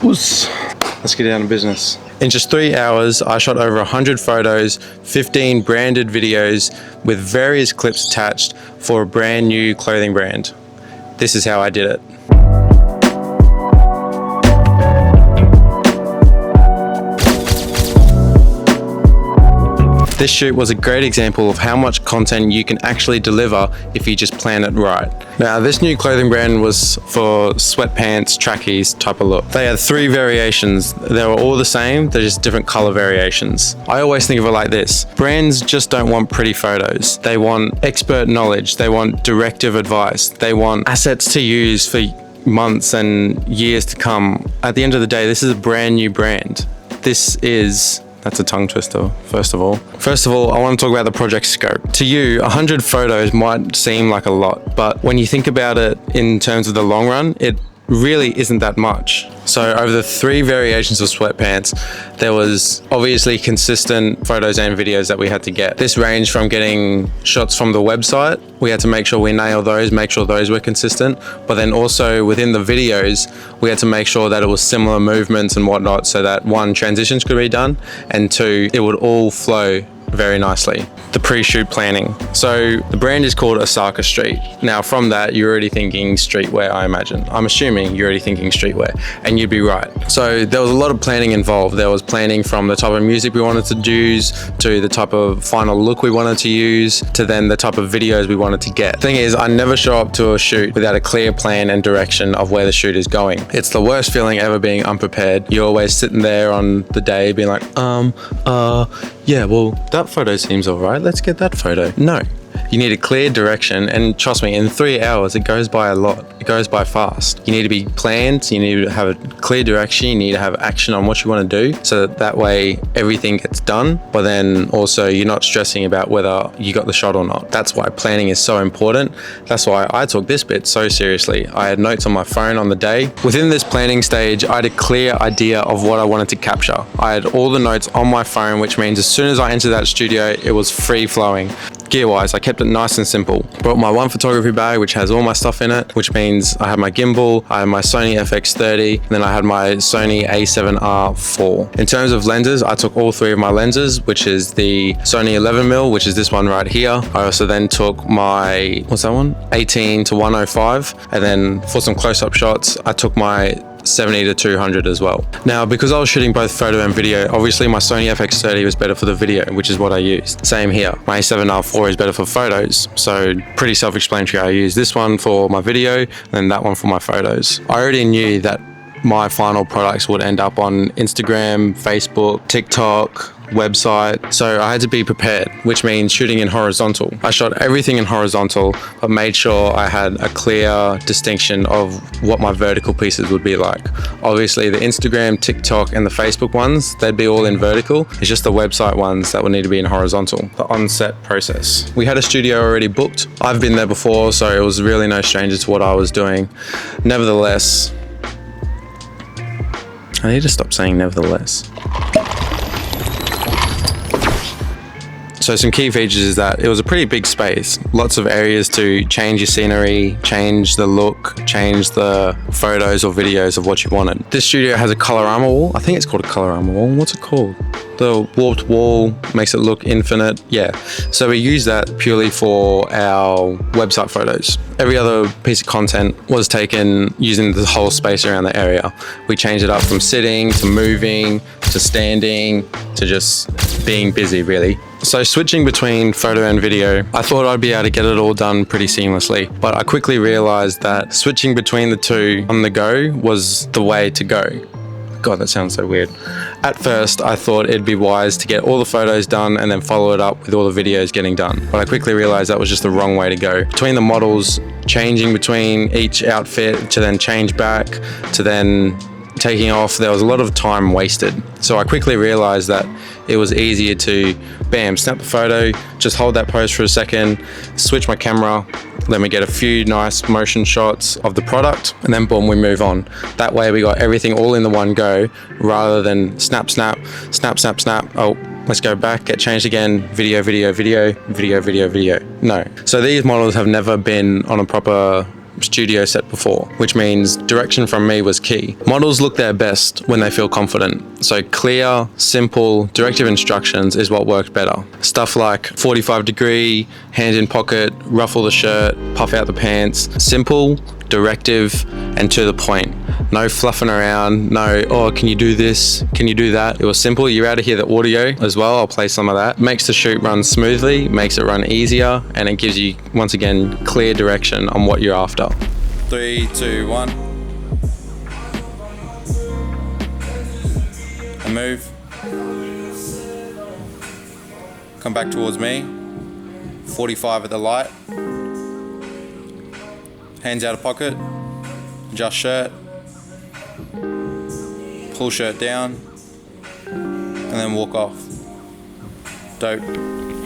Let's get down to business. In just 3 hours, I shot over 100 photos, 15 branded videos with various clips attached for a brand new clothing brand. This is how I did it. This shoot was a great example of how much content you can actually deliver if you just plan it right. Now, this new clothing brand was for sweatpants, trackies type of look. They had 3 variations. They were all the same, they're just different color variations. I always think of it like this. Brands just don't want pretty photos. They want expert knowledge. They want directive advice. They want assets to use for months and years to come. At the end of the day, this is a brand new brand. That's a tongue twister, first of all. I want to talk about the project scope. To you, 100 photos might seem like a lot, but when you think about it in terms of the long run, it really isn't that much. So over the 3 variations of sweatpants, there was obviously consistent photos and videos that we had to get. This ranged from getting shots from the website. We had to make sure we nail those, make sure those were consistent. But then also within the videos, we had to make sure that it was similar movements and whatnot so that 1, transitions could be done, and 2, it would all flow very nicely. The pre-shoot planning. So the brand is called Osaka Street. Now from that, you're already thinking streetwear, I imagine. I'm assuming you're already thinking streetwear, and you'd be right. So there was a lot of planning involved. There was planning from the type of music we wanted to use, to the type of final look we wanted to use, to then the type of videos we wanted to get. Thing is, I never show up to a shoot without a clear plan and direction of where the shoot is going. It's the worst feeling ever being unprepared. You're always sitting there on the day being like, yeah, well, that photo seems all right. Let's get that photo. No, you need a clear direction, and trust me, in 3 hours, it goes by a lot. It goes by fast. You need to be planned. You need to have a clear direction. You need to have action on what you want to do, so that way everything gets done, but then also you're not stressing about whether you got the shot or not. That's why planning is so important. That's why I took this bit so seriously. I had notes on my phone on the day. Within this planning stage, I had a clear idea of what I wanted to capture. I had all the notes on my phone, which means as soon as I entered that studio, it was free flowing. Gear-wise, I kept it nice and simple. Brought my one photography bag, which has all my stuff in it, which means I had my gimbal, I had my Sony FX30, and then I had my Sony A7R4. In terms of lenses, I took all 3 of my lenses, which is the Sony 11mm, which is this one right here. I also then took my, what's that one? 18 to 105. And then for some close-up shots, I took my 70 to 200 as well. Now, because I was shooting both photo and video, obviously my Sony FX30 was better for the video, which is what I used. Same here. My A7R4 is better for photos, so pretty self-explanatory. I use this one for my video and then that one for my photos. I already knew that my final products would end up on Instagram, Facebook, TikTok, website, so I had to be prepared, which means shooting in horizontal. I shot everything in horizontal, but made sure I had a clear distinction of what my vertical pieces would be like. Obviously the Instagram, TikTok and the Facebook ones, they'd be all in vertical. It's just the website ones that would need to be in horizontal. The on-set process. We had a studio already booked. I've been there before, so it was really no stranger to what I was doing. Nevertheless, I need to stop saying nevertheless. So some key features is that it was a pretty big space, lots of areas to change your scenery, change the look, change the photos or videos of what you wanted. This studio has a Colorama wall. I think it's called a Colorama wall. What's it called? The warped wall makes it look infinite. Yeah, so we use that purely for our website photos. Every other piece of content was taken using the whole space around the area. We changed it up from sitting to moving to standing to just being busy, really. So switching between photo and video, I thought I'd be able to get it all done pretty seamlessly, but I quickly realized that switching between the 2 on the go was the way to go. God, that sounds so weird. At first, I thought it'd be wise to get all the photos done and then follow it up with all the videos getting done. But I quickly realized that was just the wrong way to go. Between the models, changing between each outfit to then change back, to then taking off, there was a lot of time wasted. So I quickly realized that it was easier to, bam, snap the photo, just hold that pose for a second, switch my camera, let me get a few nice motion shots of the product, and then boom, we move on. That way we got everything all in the one go, rather than snap, snap, snap, snap, snap. Oh, let's go back, get changed again, video, video, video, video, video, video. No. So these models have never been on a proper studio set before, which means direction from me was key. Models look their best when they feel confident. So clear, simple, directive instructions is what worked better. Stuff like 45 degree, hand in pocket, ruffle the shirt, puff out the pants. Simple, directive, and to the point. No fluffing around, no, oh, can you do this? Can you do that? It was simple. You're able to hear the audio as well. I'll play some of that. Makes the shoot run smoothly, makes it run easier, and it gives you, once again, clear direction on what you're after. 3, 2, 1. And move. Come back towards me. 45 at the light. Hands out of pocket. Adjust shirt. Pull shirt down. And then walk off. Dope.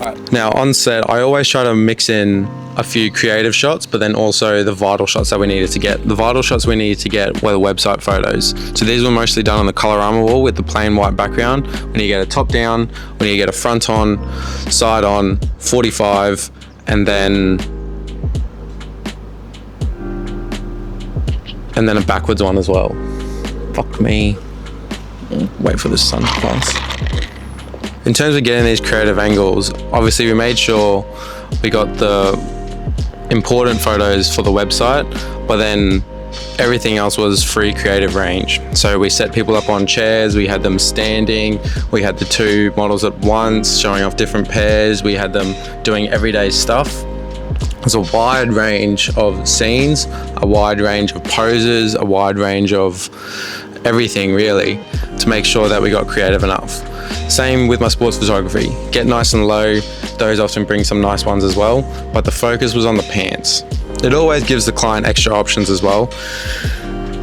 Right. Now on set, I always try to mix in a few creative shots, but then also the vital shots that we needed to get. The vital shots we needed to get were the website photos. So these were mostly done on the Colorama wall with the plain white background. We need to get a top down, we need to get a front on, side on, 45, and then a backwards one as well. Fuck me. Wait for the sun to pass. In terms of getting these creative angles, obviously we made sure we got the important photos for the website, but then everything else was free creative range. So we set people up on chairs, we had them standing, we had the two models at once showing off different pairs, we had them doing everyday stuff. There's a wide range of scenes, a wide range of poses, a wide range of everything really, to make sure that we got creative enough. Same with my sports photography. Get nice and low, those often bring some nice ones as well, but the focus was on the pants. It always gives the client extra options as well.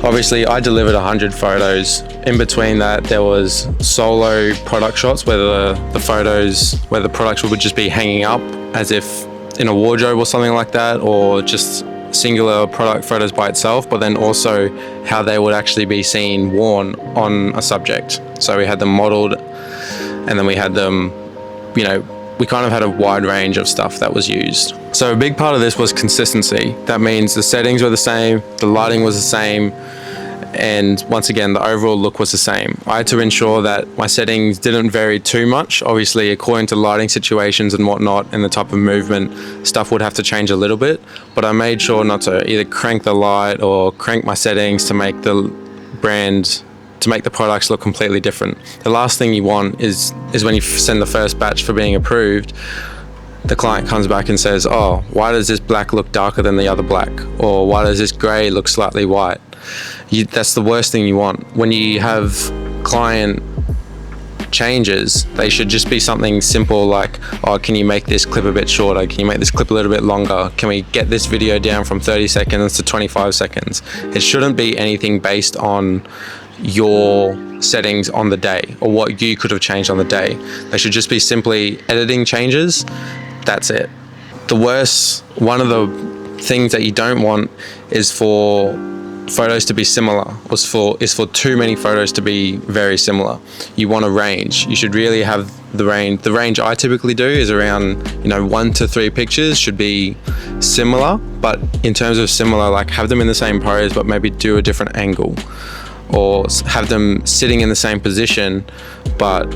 Obviously, I delivered 100 photos. In between that, there was solo product shots where the products would just be hanging up as if in a wardrobe or something like that, or just singular product photos by itself, but then also how they would actually be seen worn on a subject. So we had them modeled, and then we had them, we kind of had a wide range of stuff that was used. So a big part of this was consistency. That means the settings were the same, the lighting was the same, and once again, the overall look was the same. I had to ensure that my settings didn't vary too much. Obviously, according to lighting situations and whatnot, and the type of movement, stuff would have to change a little bit, but I made sure not to either crank the light or crank my settings to make the products look completely different. The last thing you want is when you send the first batch for being approved, the client comes back and says, oh, why does this black look darker than the other black? Or why does this gray look slightly white? That's the worst thing you want. When you have client changes, they should just be something simple like, oh, can you make this clip a bit shorter? Can you make this clip a little bit longer? Can we get this video down from 30 seconds to 25 seconds? It shouldn't be anything based on your settings on the day or what you could have changed on the day. They should just be simply editing changes. That's it. One of the things that you don't want is for photos to be similar, is for too many photos to be very similar. You want a range. You should really have the range. The range I typically do is around 1 to 3 pictures should be similar, but in terms of similar, like have them in the same pose but maybe do a different angle, or have them sitting in the same position but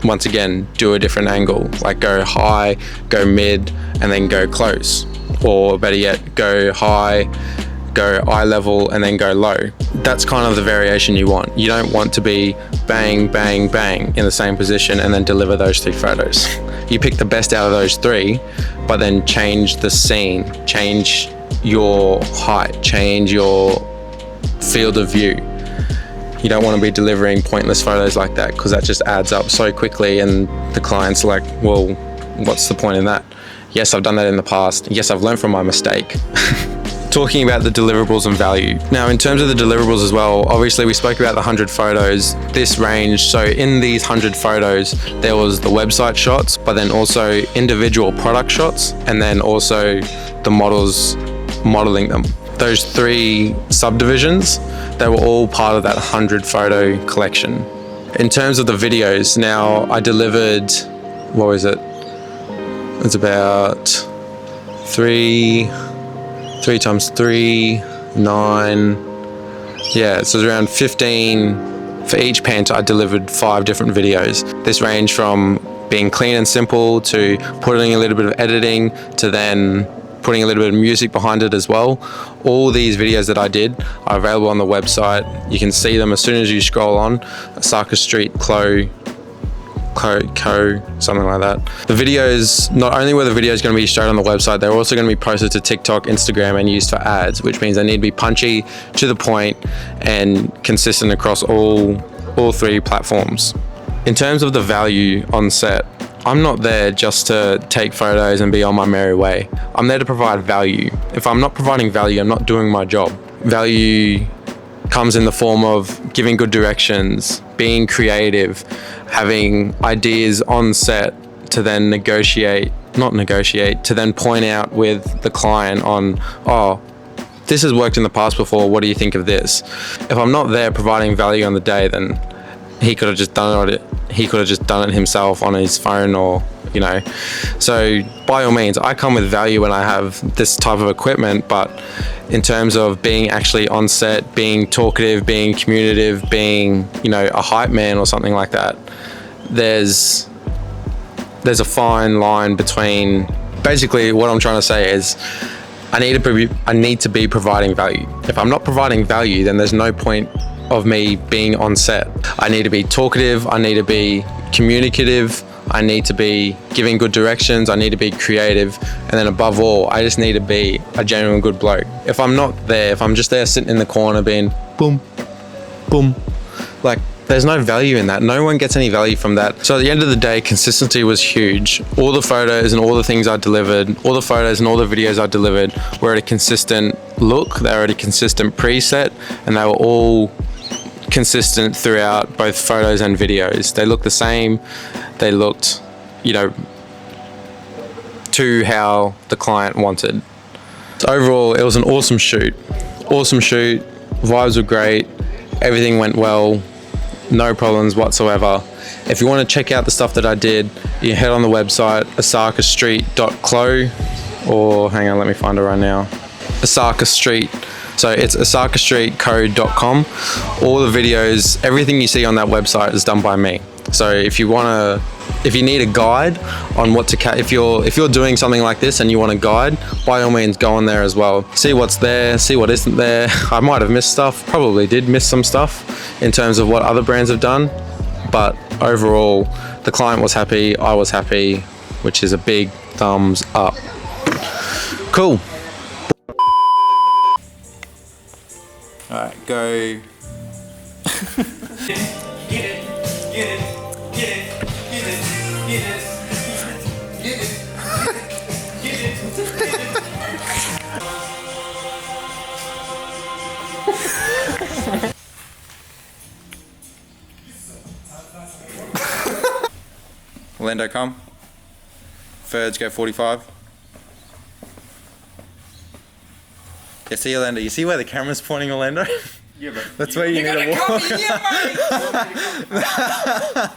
once again do a different angle, like go high, go mid, and then go close, or better yet, go high, go eye level, and then go low. That's kind of the variation you want. You don't want to be bang, bang, bang in the same position and then deliver those 3 photos. You pick the best out of those 3, but then change the scene, change your height, change your field of view. You don't want to be delivering pointless photos like that, because that just adds up so quickly and the client's like, well, what's the point in that? Yes, I've done that in the past. Yes, I've learned from my mistake. Talking about the deliverables and value. Now, in terms of the deliverables as well, obviously we spoke about the 100 photos, this range. So in these 100 photos, there was the website shots, but then also individual product shots, and then also the models modeling them. Those 3 subdivisions, they were all part of that 100 photo collection. In terms of the videos, now I delivered, what was it? It's about 3 3 times 3, 9. Yeah, so it's around 15. For each pant, I delivered 5 different videos. This ranged from being clean and simple to putting a little bit of editing to then putting a little bit of music behind it as well. All these videos that I did are available on the website. You can see them as soon as you scroll on. Osaka Street Co, something like that. The videos, not only were the videos going to be straight on the website, they're also going to be posted to TikTok, Instagram, and used for ads, which means they need to be punchy, to the point, and consistent across all 3 platforms. In terms of the value on set, I'm not there just to take photos and be on my merry way. I'm there to provide value. If I'm not providing value, I'm not doing my job. Value comes in the form of giving good directions, being creative, having ideas on set to then to then point out with the client on, oh, this has worked in the past before, what do you think of this? If I'm not there providing value on the day, then he could have just done it himself on his phone, or so by all means, I come with value when I have this type of equipment, but in terms of being actually on set, being talkative, being communicative, being a hype man or something like that, there's a fine line between. Basically what I'm trying to say is I need to be providing value. If I'm not providing value, then there's no point of me being on set. I need to be talkative, I need to be communicative, I need to be giving good directions, I need to be creative, and then above all, I just need to be a genuine good bloke. If I'm not there, if I'm just there sitting in the corner being boom, boom, like there's no value in that. No one gets any value from that. So at the end of the day, consistency was huge. All the photos and all the things I delivered, all the photos and all the videos I delivered were at a consistent look, they were at a consistent preset, and they were all consistent throughout both photos and videos. They looked the same. They looked, to how the client wanted. So overall, it was an awesome shoot. Vibes were great. Everything went well. No problems whatsoever. If you want to check out the stuff that I did, you can head on the website osakastreet.clo, or hang on, let me find it right now. Osaka Street. So it's osakastreetco.com. All the videos, everything you see on that website is done by me. So if you need a guide on what to if you're doing something like this and you want a guide, by all means go on there as well. See what's there, see what isn't there. I might have missed stuff, probably did miss some stuff in terms of what other brands have done, but overall the client was happy, I was happy, which is a big thumbs up. Cool. Alright, go. Orlando, come. Thirds go 45. Yeah, see Orlando. You see where the camera's pointing, Orlando? Yeah, but that's where you need to walk.